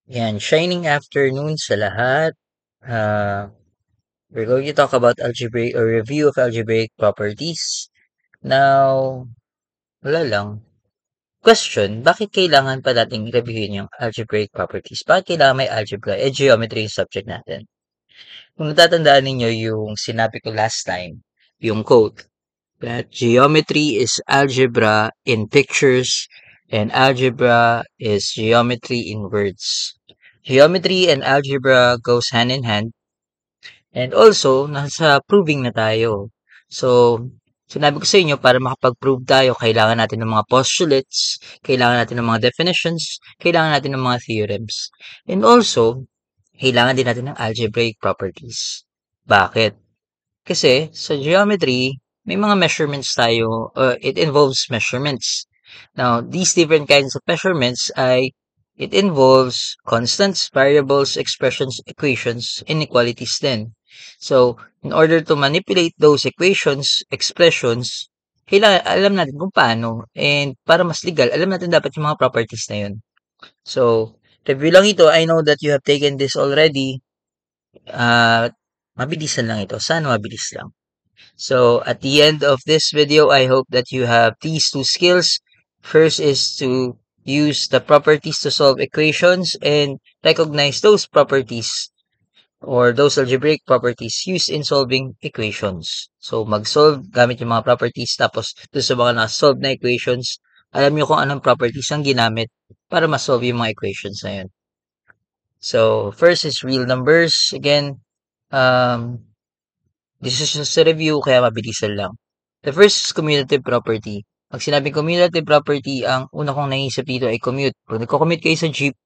Yan, shining afternoon sa lahat. We're going to talk about algebraic or review of algebraic properties. Now, wala lang. Question, bakit kailangan pa nating reviewin yung algebraic properties? Bakit kailangan may algebra? Geometry yung subject natin. Kung natatandaan ninyo yung sinabi ko last time, yung quote, that geometry is algebra in pictures and algebra is geometry in words. Geometry and algebra goes hand in hand. And also, nasa proving na tayo. So, sinabi ko sa inyo, para makapag-prove tayo, kailangan natin ng mga postulates, kailangan natin ng mga definitions, kailangan natin ng mga theorems. And also, kailangan din natin ng algebraic properties. Bakit? Kasi sa geometry, may mga measurements tayo, it involves measurements. Now, these different kinds of measurements it involves constants, variables, expressions, equations, inequalities din. So, in order to manipulate those equations, expressions, kailangan alam natin kung paano. And para mas legal, alam natin dapat yung mga properties na yun. So, review lang ito. I know that you have taken this already. Mabilisan lang ito. Sana mabilis lang. So, at the end of this video, I hope that you have these two skills. First is to use the properties to solve equations and recognize those properties or those algebraic properties used in solving equations. So, mag-solve gamit yung mga properties tapos doon sa mga na-solve na equations, alam nyo kung anong properties ang ginamit para ma-solve yung mga equations na yun. So, first is real numbers. Again, this is just a review kaya mabilisan lang. The first is commutative property. Pag sinabing commutative property, ang una kong naisip dito ay commute. Pag nagko-commute kayo sa jeep,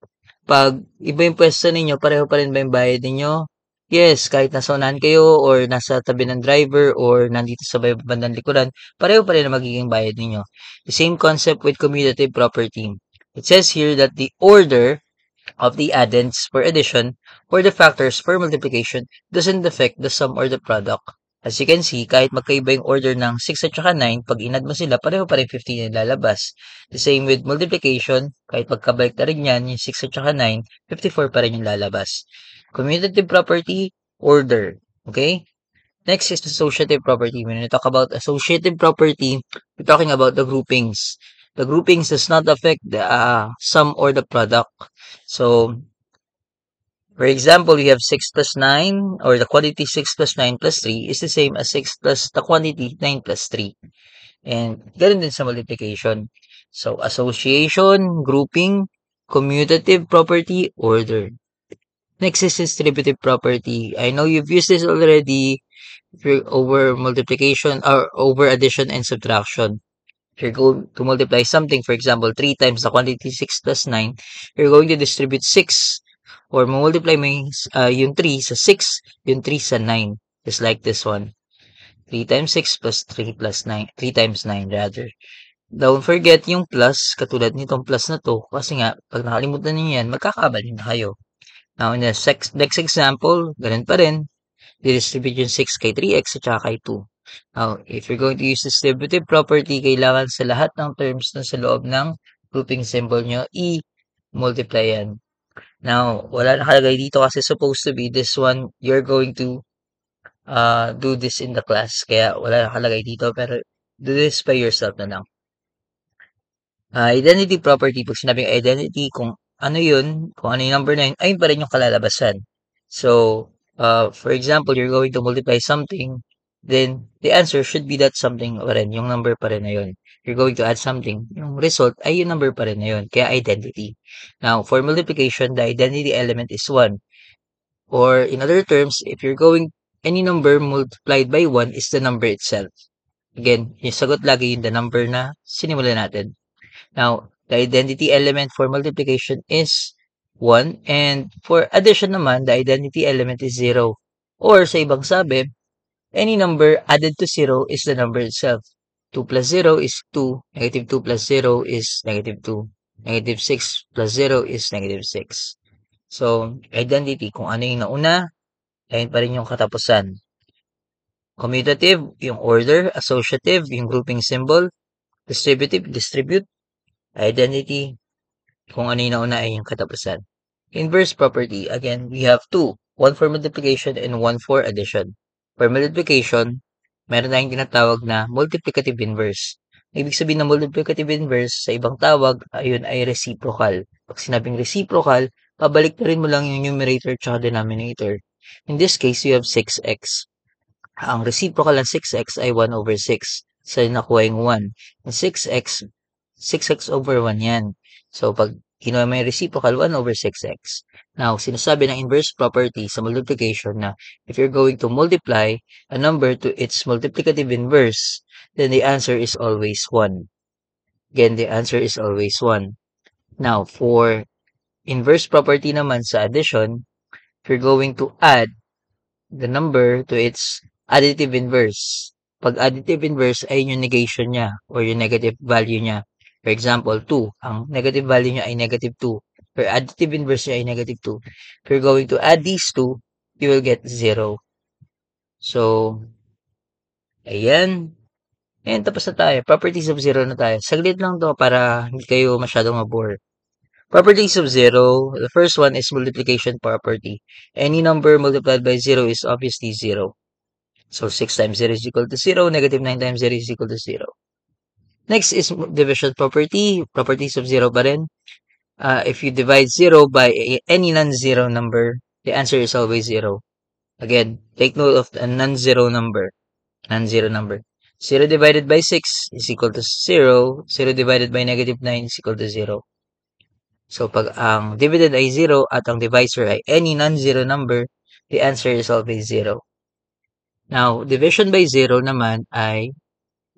pag iba yung pwesto ninyo, pareho pa rin ba yung bayad ninyo? Yes, kahit nasa unahan kayo or nasa tabi ng driver or nandito sa bandang likuran, pareho pa rin ang magiging bayad ninyo. The same concept with commutative property. It says here that the order of the addends for addition or the factors for multiplication doesn't affect the sum or the product. As you can see, kahit magkaiba yung order ng 6 at saka 9, pag inad mo sila, pareho pa rin 15 yung lalabas. The same with multiplication, kahit magkabalik na rin yan, yung 6 at saka 9, 54 pa rin yung lalabas. Commutative property, order. Okay? Next is associative property. When we talk about associative property, we're talking about the groupings. The groupings does not affect the sum or the product. So, for example, you have 6 plus 9, or the quantity 6 plus 9 plus 3 is the same as 6 plus the quantity 9 plus 3. And ganun din sa multiplication. So, association, grouping, commutative property, order. Next is distributive property. I know you've used this already over multiplication or over addition and subtraction. If you're going to multiply something, for example, 3 times the quantity 6 plus 9, you're going to distribute 6 or multiply mo yung 3 sa 6, yung 3 sa 9. Just like this one. 3 times 6 plus 3 plus 9. 3 times 9 rather. Don't forget yung plus, katulad nitong plus na to. Kasi nga, pag nakalimutan niyo yan, magkakabali na kayo. Now, in the next example, ganun pa rin. Didistribute yung 6 kay 3x at saka kay 2. Now, if you're going to use distributive property, kailangan sa lahat ng terms na sa loob ng grouping symbol nyo, i-multiply yan. Now, wala nakalagay dito kasi supposed to be this one, you're going to do this in the class. Kaya wala nakalagay dito, pero do this by yourself na lang. Identity property, pag sinabing identity, kung ano yun, kung ano yung number na yun, ayun pa rin yung kalalabasan. So, for example, you're going to multiply something, then the answer should be that something pa rin, yung number pa rin na yun. You're going to add something, yung result ay yung number pa rin na yun, kaya identity. Now, for multiplication, the identity element is 1. Or in other terms, if you're going, any number multiplied by 1 is the number itself. Again, yung sagot lagi yung the number na sinimulan natin. Now, the identity element for multiplication is 1 and for addition naman, the identity element is 0. Or sa ibang sabi, any number added to 0 is the number itself. 2 plus 0 is 2, negative 2 plus 0 is negative 2, negative 6 plus 0 is negative 6. So, identity, kung ano yung nauna, ayun pa rin yung katapusan. Commutative, yung order. Associative, yung grouping symbol. Distributive, distribute. Identity, kung ano yung nauna ay yung katapusan. Inverse property, again, we have two. One for multiplication and one for addition. For multiplication, meron tayong tinatawag na multiplicative inverse. Ibig sabihin ng multiplicative inverse, sa ibang tawag, ayun ay reciprocal. Pag sinabing reciprocal, pabalik na rin mo lang yung numerator at denominator. In this case, you have 6x. Ang reciprocal ng 6x ay 1 over 6. So, nakuha yung 1. Ang 6x over 1 yan. So, pag ginawa mo yung reciprocal, 1 over 6x. Now, sinasabi ng inverse property sa multiplication na if you're going to multiply a number to its multiplicative inverse, then the answer is always 1. Again, the answer is always 1. Now, for inverse property naman sa addition, if you're going to add the number to its additive inverse. Pag additive inverse ay yung negation niya or yung negative value niya. For example, 2. Ang negative value niya ay negative 2. Or additive inverse niya ay negative 2. If you're going to add these two, you will get 0. So, ayan. Ayan, tapos na tayo. Properties of 0 na tayo. Saglit lang to para hindi kayo masyadong mabore. Properties of 0. The first one is multiplication property. Any number multiplied by 0 is obviously 0. So, 6 times 0 is equal to 0. Negative 9 times 0 is equal to 0. Next is division property. Properties of 0 pa rin. If you divide 0 by any non-zero number, the answer is always 0. Again, take note of a non-zero number. Non-zero number. 0 divided by 6 is equal to 0. 0 divided by negative 9 is equal to 0. So, pag ang dividend ay 0 at ang divisor ay any non-zero number, the answer is always 0. Now, division by 0 naman ay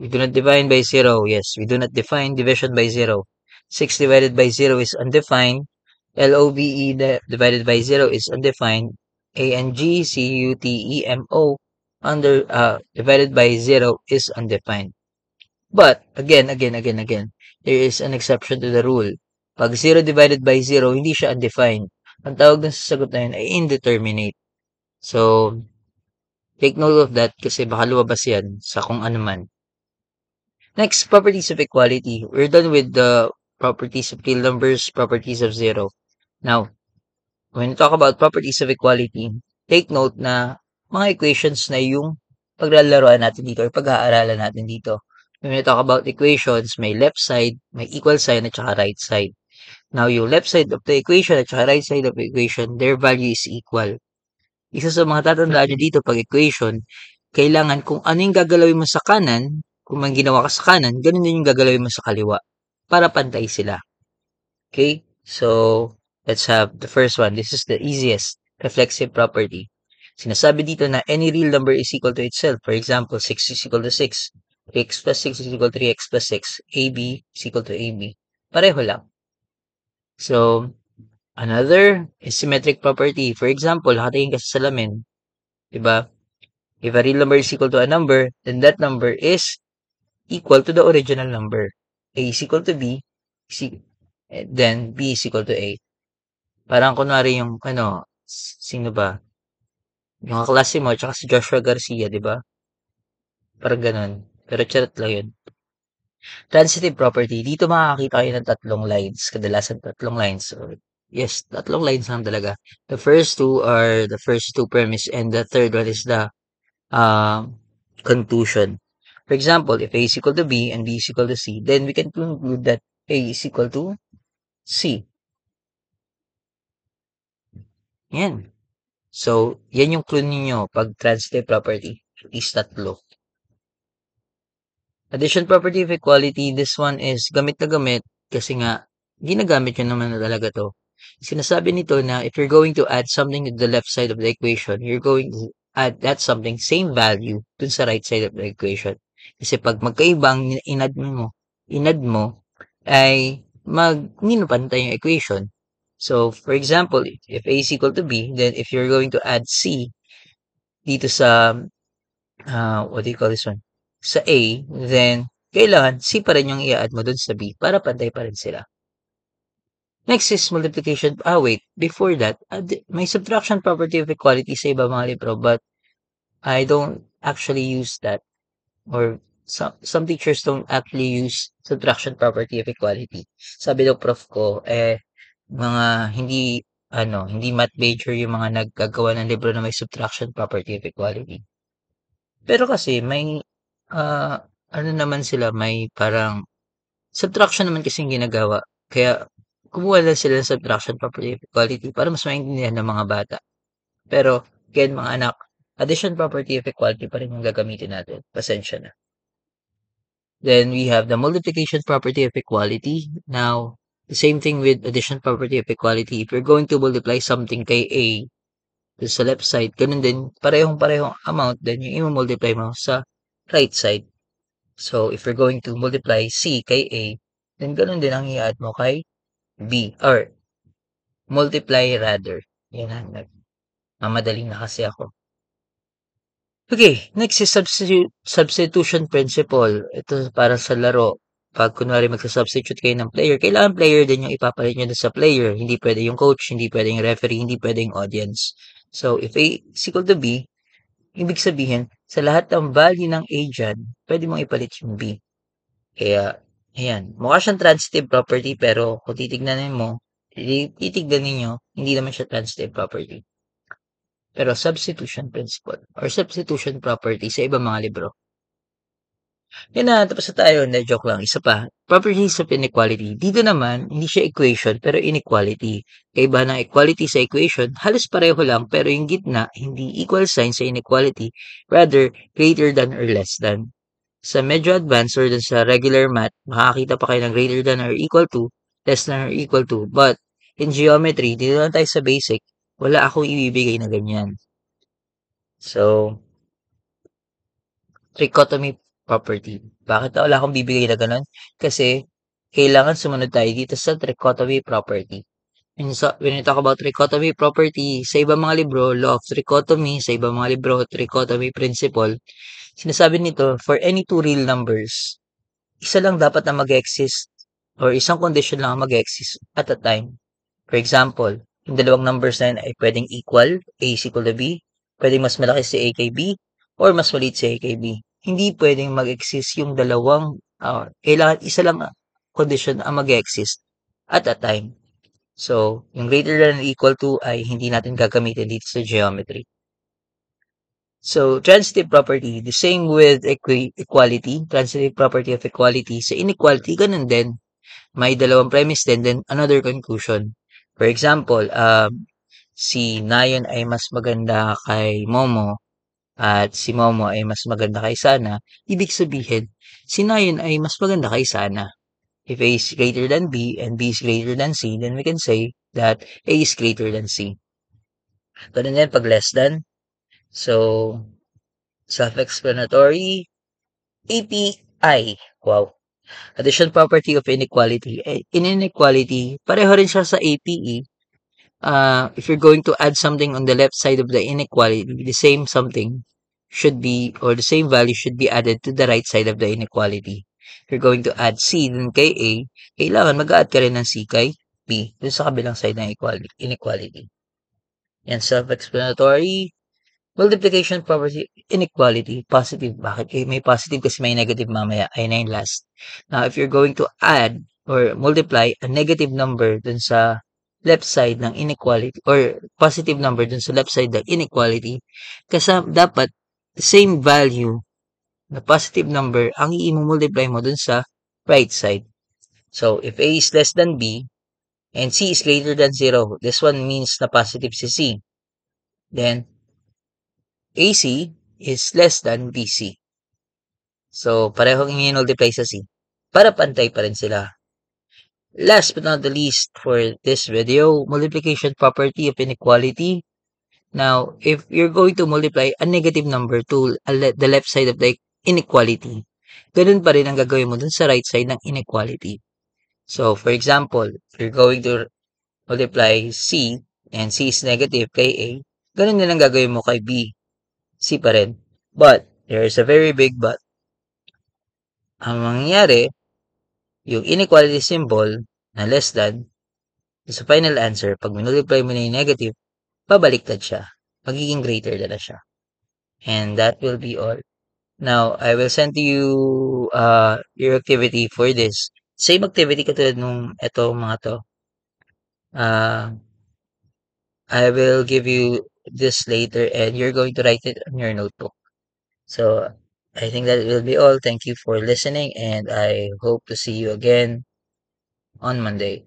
we do not divide by 0. Yes, we do not define division by 0. 6 divided by 0 is undefined. LOVE divided by 0 is undefined. ANGCUTEMO divided by 0 is undefined. But, again, there is an exception to the rule. Pag 0 divided by 0, hindi siya undefined. Ang tawag dun sa sagot na yun ay indeterminate. So, take note of that kasi baka lumabas yan sa kung ano man. Next, properties of equality. We're done with the properties of real numbers, properties of 0. Now, when we talk about properties of equality, take note na mga equations na yung paglalaroan natin dito or pag-aaralan natin dito. When we talk about equations, may left side, may equal sign, at saka right side. Now, yung left side of the equation at saka right side of the equation, their value is equal. Isa sa mga tatandaan nyo dito pag equation, kailangan kung ano yung gagalawin mo sa kanan, kung may ginawa ka sa kanan, ganun din yung gagalawin mo sa kaliwa para pantay sila. Okay? So, let's have the first one. This is the easiest, reflexive property. Sinasabi dito na any real number is equal to itself. For example, 6 is equal to 6. 3x plus 6 is equal to 3x plus 6. AB is equal to AB. Pareho lang. So, another is symmetric property. For example, hatayin ka sa salamin. Diba? If a real number is equal to a number, then that number is equal to the original number. A is equal to B, then B is equal to A. Parang kunwari yung, sino ba? Yung kaklase mo, tsaka si Joshua Garcia, di ba? Parang ganun. Pero charot lang yun. Transitive property. Dito makakakita kayo ng tatlong lines. Kadalasan tatlong lines. So, yes, tatlong lines lang talaga. The first two are the first two premise and the third one is the conclusion. For example, if A is equal to B and B is equal to C, then we can conclude that A is equal to C. Yan. So, yan yung clue ninyo pag transitive property. Is tatlo. Addition property of equality, this one is gamit na gamit kasi nga, ginagamit nyo naman na talaga to. Sinasabi nito na if you're going to add something to the left side of the equation, you're going to add that something, same value, dun sa right side of the equation. Kasi pag magkaibang inad mo, ay hindi na pantay yung equation. So, for example, if A is equal to B, then if you're going to add C dito sa, what do you call this one? Sa A, then, kailangan C pa rin yung i-add mo dun sa B para pantay pa rin sila. Next is multiplication. Wait. Before that, may subtraction property of equality sa iba mga libro, but I don't actually use that. Or some teachers don't actually use subtraction property of equality. Sabi ng prof ko, mga hindi hindi math major yung mga naggagawa ng libro na may subtraction property of equality. Pero kasi may, ah, ano naman sila, may parang subtraction naman kasing ginagawa. Kaya kumuha lang sila ng subtraction property of equality para mas maintindihan ng mga bata. Pero again mga anak, addition property of equality pa rin yung gagamitin natin. Pasensya na. Then we have the multiplication property of equality. Now, the same thing with addition property of equality. If you're going to multiply something kay A dun sa left side, ganun din, parehong-parehong amount, then yung i-multiply mo sa right side. So, if you're going to multiply C kay A, then ganun din ang i-add mo kay B, or multiply rather. Yan na, mamadali na kasi ako. Okay, next is substitution principle. Ito para sa laro. Pag kunwari magsa-substitute kayo ng player, kailangan player din yung ipapalit nyo dun sa player. Hindi pwede yung coach, hindi pwede yung referee, hindi pwede yung audience. So, if A is equal to B, ibig sabihin, sa lahat ng value ng A dyan, pwede mong ipalit yung B. Kaya, ayan. Mukha siyang transitive property, pero kung titignan mo, titignan ninyo, hindi naman siya transitive property. Pero substitution principle or substitution property sa ibang mga libro. Yan na, tapos na tayo. Hindi, joke lang. Isa pa. Properties of inequality. Dito naman, hindi siya equation, pero inequality. Kaiba ng equality sa equation, halos pareho lang, pero yung gitna, hindi equal sign sa inequality, rather, greater than or less than. Sa medyo advanced or sa regular math, makakita pa kayo ng greater than or equal to, less than or equal to. But, in geometry, dito lang tayo sa basic, wala akong ibibigay na ganyan. So, trichotomy property. Bakit wala akong bibigay na ganun? Kasi, kailangan sumunod tayo dito sa trichotomy property. When you talk about trichotomy property, sa ibang mga libro, law of trichotomy, sa ibang mga libro, trichotomy principle, sinasabi nito, for any two real numbers, isa lang dapat na mag-exist or isang condition lang ang mag-exist at a time. For example, yung dalawang numbers na yun ay pwedeng equal, A is equal to B, pwedeng mas malaki si A kay B, or mas maliit si A kay B. Hindi pwedeng mag-exist yung dalawang, kailangan isa lang condition ang mag-exist at a time. So, yung greater than or equal to ay hindi natin gagamitin dito sa geometry. So, transitive property, the same with equality, transitive property of equality. Sa inequality, ganun din. May dalawang premise din, then another conclusion. For example, si Nayon ay mas maganda kay Momo at si Momo ay mas maganda kay Sana. Ibig sabihin, si Nayon ay mas maganda kay Sana. If A is greater than B and B is greater than C, then we can say that A is greater than C. Ganun yan pag less than. So, self-explanatory, API. Wow. Addition property of inequality. In inequality, pareho rin siya sa APE. If you're going to add something on the left side of the inequality, the same something should be, or the same value should be added to the right side of the inequality. If you're going to add C dun kay A, kailangan mag-add ka rin ng C kay B dun sa kabilang side ng inequality. Yan, self-explanatory. Multiplication property, inequality, positive. Bakit? May positive kasi may negative mamaya. Ay na yung last. Now, if you're going to add or multiply a negative number dun sa left side ng inequality or positive number dun sa left side ng inequality, kasi dapat the same value na positive number ang i-multiply mo dun sa right side. So, if A is less than B and C is greater than 0, this one means na positive si C. Then, AC is less than BC. So, parehong i-multiply sa C. Para pantay pa rin sila. Last but not the least for this video, multiplication property of inequality. Now, if you're going to multiply a negative number to the left side of the inequality, ganun pa rin ang gagawin mo dun sa right side ng inequality. So, for example, if you're going to multiply C and C is negative kay A, ganun din ang gagawin mo kay B. C pa rin. But, there is a very big but. Ang mangyayari, yung inequality symbol na less than, sa final answer, pag minultiply mo na yung negative, babaliktad siya. Magiging greater na siya. And that will be all. Now, I will send to you your activity for this. Same activity katulad nung eto mga to. I will give you this later and you're going to write it on your notebook. So I think that will be all. Thank you for listening and I hope to see you again on Monday.